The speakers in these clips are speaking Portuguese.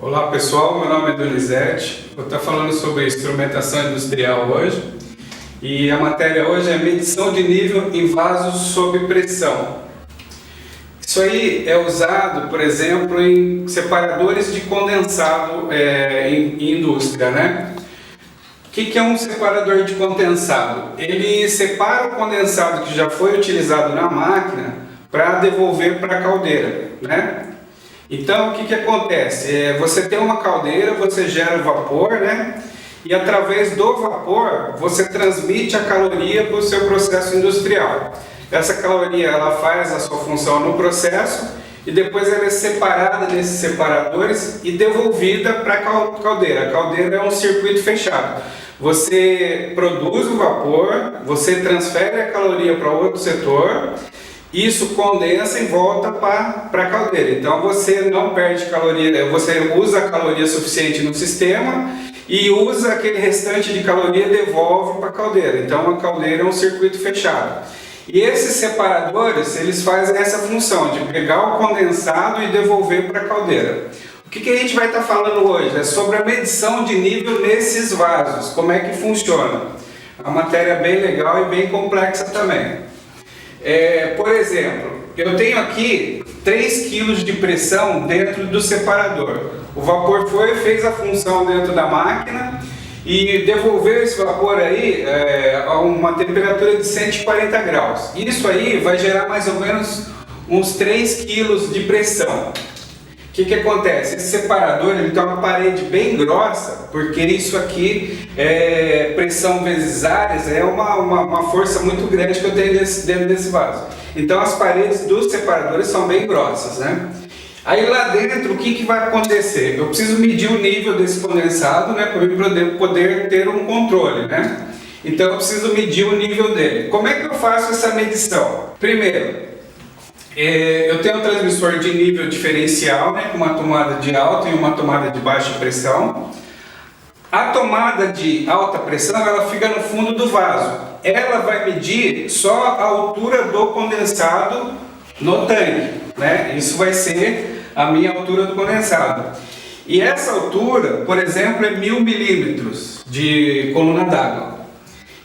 Olá pessoal, meu nome é Donizete, vou estar falando sobre instrumentação industrial hoje e a matéria hoje é medição de nível em vasos sob pressão. Isso aí é usado, por exemplo, em separadores de condensado em indústria, né? O que é um separador de condensado? Ele separa o condensado que já foi utilizado na máquina para devolver para a caldeira, né? Então, o que acontece? Você tem uma caldeira, você gera o vapor, né? E através do vapor, você transmite a caloria para o seu processo industrial. Essa caloria, ela faz a sua função no processo e depois ela é separada nesses separadores e devolvida para a caldeira. A caldeira é um circuito fechado. Você produz o vapor, você transfere a caloria para outro setor, isso condensa e volta para a caldeira. Então você não perde caloria, você usa a caloria suficiente no sistema e usa aquele restante de caloria e devolve para a caldeira. Então a caldeira é um circuito fechado. E esses separadores, eles fazem essa função de pegar o condensado e devolver para a caldeira. O que a gente vai estar falando hoje? É sobre a medição de nível nesses vasos, como é que funciona. É uma matéria bem legal e bem complexa também. Por exemplo, eu tenho aqui 3 kg de pressão dentro do separador. O vapor fez a função dentro da máquina e devolveu esse vapor aí a uma temperatura de 140 graus. Isso aí vai gerar mais ou menos uns 3 kg de pressão. O que acontece? Esse separador ele tem uma parede bem grossa, porque isso aqui, pressão vezes áreas, é uma força muito grande que eu tenho dentro desse vaso. Então as paredes dos separadores são bem grossas, né? Aí lá dentro, o que vai acontecer? Eu preciso medir o nível desse condensado, né, para eu poder ter um controle, né? Então eu preciso medir o nível dele. Como é que eu faço essa medição? Primeiro, eu tenho um transmissor de nível diferencial, né, com uma tomada de alta e uma tomada de baixa pressão. A tomada de alta pressão ela fica no fundo do vaso. Ela vai medir só a altura do condensado no tanque, né? Isso vai ser a minha altura do condensado. E essa altura, por exemplo, é 1000 milímetros de coluna d'água.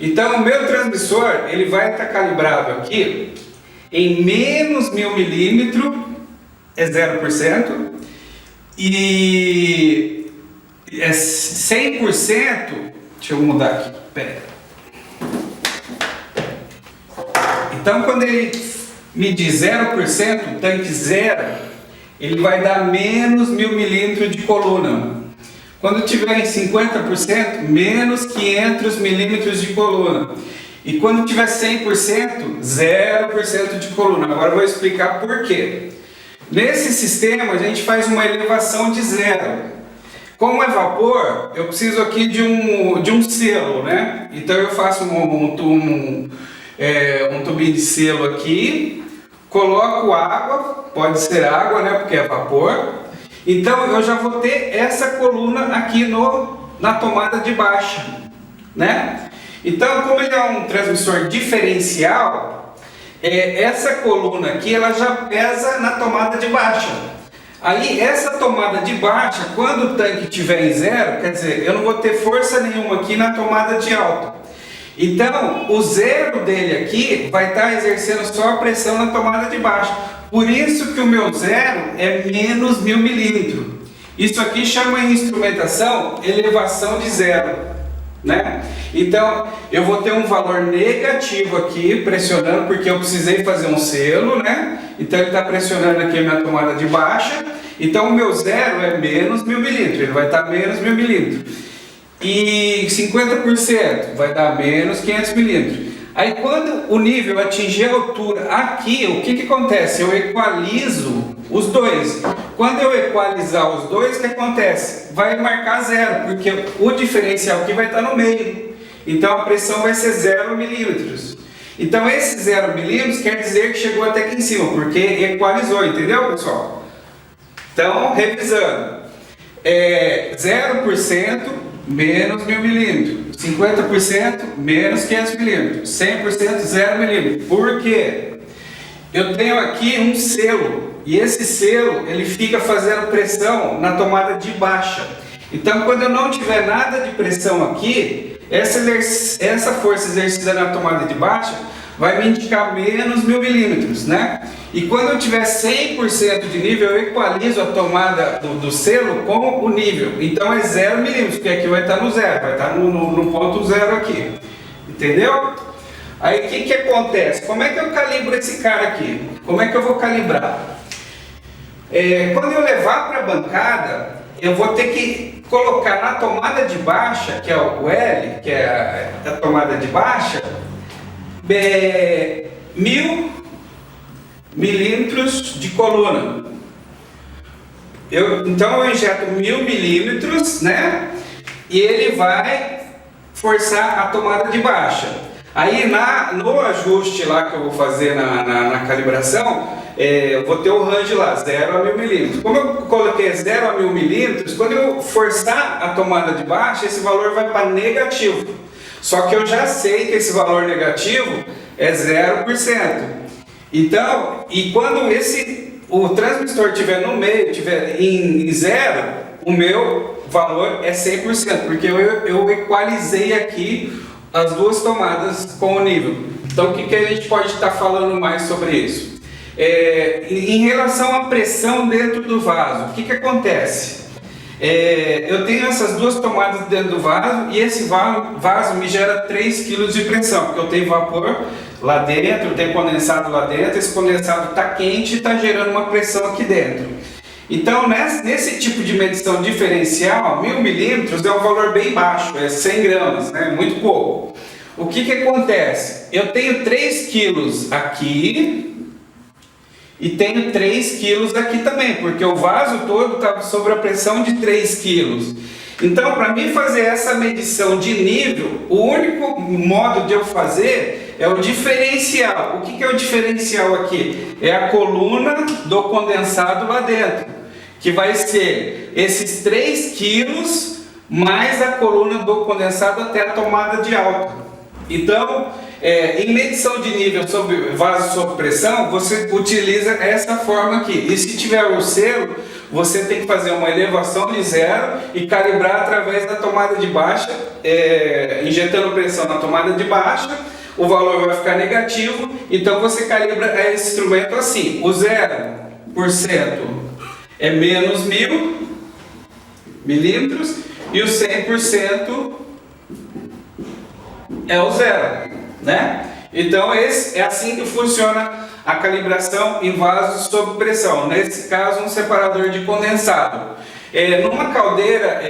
Então o meu transmissor ele vai estar calibrado aqui em menos 1000 milímetros, é 0%, e 100%, deixa eu mudar aqui, pera. Então quando ele medir 0%, tanque zero, ele vai dar menos 1000 milímetros de coluna. Quando tiver em 50%, menos 500 milímetros de coluna. E quando tiver 100%, 0% de coluna. Agora eu vou explicar por quê. Nesse sistema a gente faz uma elevação de zero. Como é vapor, eu preciso aqui de um selo, né? Então eu faço um tubinho de selo aqui, coloco água, pode ser água, né? Porque é vapor. Então eu já vou ter essa coluna aqui na tomada de baixa, né? Então, como ele é um transmissor diferencial, essa coluna aqui ela já pesa na tomada de baixa. Aí essa tomada de baixa, quando o tanque estiver em zero, quer dizer, eu não vou ter força nenhuma aqui na tomada de alta. Então, o zero dele aqui vai estar exercendo só a pressão na tomada de baixa. Por isso que o meu zero é menos 1000 milímetros. Isso aqui chama em instrumentação elevação de zero, né? Então eu vou ter um valor negativo aqui pressionando, porque eu precisei fazer um selo, né? Então ele está pressionando aqui a minha tomada de baixa. Então o meu zero é menos 1000 milímetros, ele vai estar menos 1000 milímetros. E 50% vai dar menos 500 milímetros. Aí quando o nível atingir a altura aqui, o que acontece? Eu equalizo os dois. Quando eu equalizar os dois, o que acontece? Vai marcar zero, porque o diferencial aqui vai estar no meio. Então a pressão vai ser 0 milímetros. Então esse 0 milímetros quer dizer que chegou até aqui em cima, porque equalizou, entendeu, pessoal? Então, revisando. 0% menos 1000 milímetros. 50% menos 500 milímetros. 100% 0 milímetros. Por quê? Eu tenho aqui um selo. e esse selo ele fica fazendo pressão na tomada de baixa. Então, quando eu não tiver nada de pressão aqui, essa força exercida na tomada de baixa vai me indicar menos 1000 milímetros, né? E quando eu tiver 100% de nível, eu equalizo a tomada do selo com o nível. Então é 0 milímetros, porque aqui vai estar no zero, vai estar no ponto zero aqui. Entendeu? Aí o que acontece? Como é que eu calibro esse cara aqui? Como é que eu vou calibrar? Quando eu levar para a bancada, eu vou ter que colocar na tomada de baixa, que é o L, que é a tomada de baixa, 1000 milímetros de coluna. Então eu injeto 1000 milímetros, né? E ele vai forçar a tomada de baixa. Aí no ajuste lá que eu vou fazer na calibração, eu vou ter o range lá, 0 a 1000 milímetros. Como eu coloquei 0 a 1000 milímetros, quando eu forçar a tomada de baixa, esse valor vai para negativo. Só que eu já sei que esse valor negativo é 0%. Então, e quando o transmistor estiver no meio, estiver em zero, o meu valor é 100%, porque eu equalizei aqui as duas tomadas com o nível. Então, o que a gente pode estar falando mais sobre isso? Em relação à pressão dentro do vaso, o que acontece? Eu tenho essas duas tomadas dentro do vaso e esse vaso me gera 3 kg de pressão, porque eu tenho vapor lá dentro, eu tenho condensado lá dentro, esse condensado está quente e está gerando uma pressão aqui dentro. Então, nesse tipo de medição diferencial, 1000 milímetros é um valor bem baixo, é 100 gramas, né? Muito pouco. O que acontece? Eu tenho 3 quilos aqui e tenho 3 quilos aqui também, porque o vaso todo está sob a pressão de 3 quilos. Então, para mim fazer essa medição de nível, o único modo de eu fazer é o diferencial. O que é o diferencial aqui? É a coluna do condensado lá dentro, que vai ser esses 3 quilos mais a coluna do condensado até a tomada de alta. Então, em medição de nível sobre vaso sob pressão, você utiliza essa forma aqui. E se tiver o selo, você tem que fazer uma elevação de zero e calibrar através da tomada de baixa, injetando pressão na tomada de baixa, o valor vai ficar negativo, então você calibra esse instrumento assim. O 0% é menos 1000 milímetros e o 100% é o zero, né? Então é assim que funciona a calibração em vasos sob pressão. Nesse caso, um separador de condensado. Numa caldeira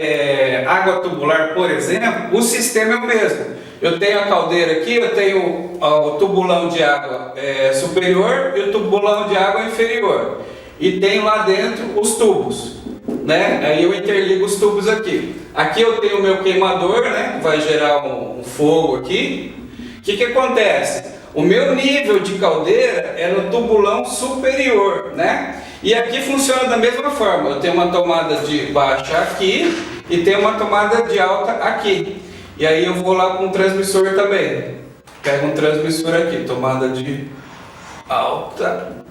água tubular, por exemplo, o sistema é o mesmo. Eu tenho a caldeira aqui, eu tenho o tubulão de água superior e o tubulão de água inferior. E tenho lá dentro os tubos, né? Aí eu interligo os tubos aqui. Aqui eu tenho o meu queimador, né? Vai gerar um fogo aqui. O que acontece? O meu nível de caldeira é no tubulão superior, né? E aqui funciona da mesma forma. Eu tenho uma tomada de baixa aqui e tenho uma tomada de alta aqui. E aí eu vou lá com o transmissor também. Pego um transmissor aqui, tomada de alta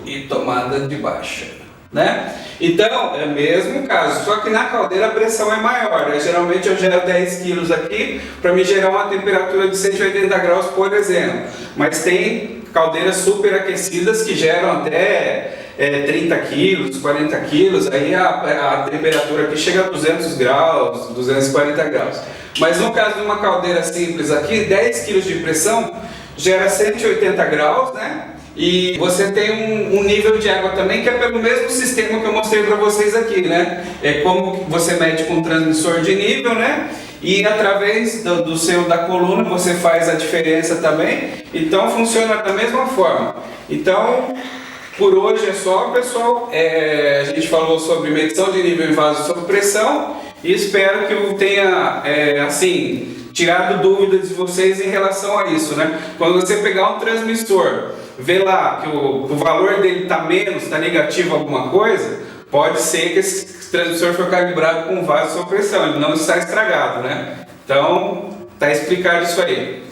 e tomada de baixa, né? Então, é o mesmo caso, só que na caldeira a pressão é maior, né? Geralmente eu gero 10 quilos aqui para me gerar uma temperatura de 180 graus, por exemplo. Mas tem caldeiras super aquecidas que geram até 30 quilos, 40 quilos, aí a temperatura aqui chega a 200 graus, 240 graus. Mas no caso de uma caldeira simples aqui, 10 quilos de pressão gera 180 graus, né? E você tem um nível de água também que é pelo mesmo sistema que eu mostrei para vocês aqui, né? É como você mede com um transmissor de nível, né? E através do selo da coluna você faz a diferença também. Então funciona da mesma forma. Então, por hoje é só, pessoal. A gente falou sobre medição de nível em vaso sob pressão e espero que eu tenha, tirado dúvidas de vocês em relação a isso, né? Quando você pegar um transmissor, vê lá que o valor dele está menos, está negativo alguma coisa, pode ser que esse transmissor foi calibrado com vaso sob pressão, ele não está estragado, né? Então, está explicado isso aí.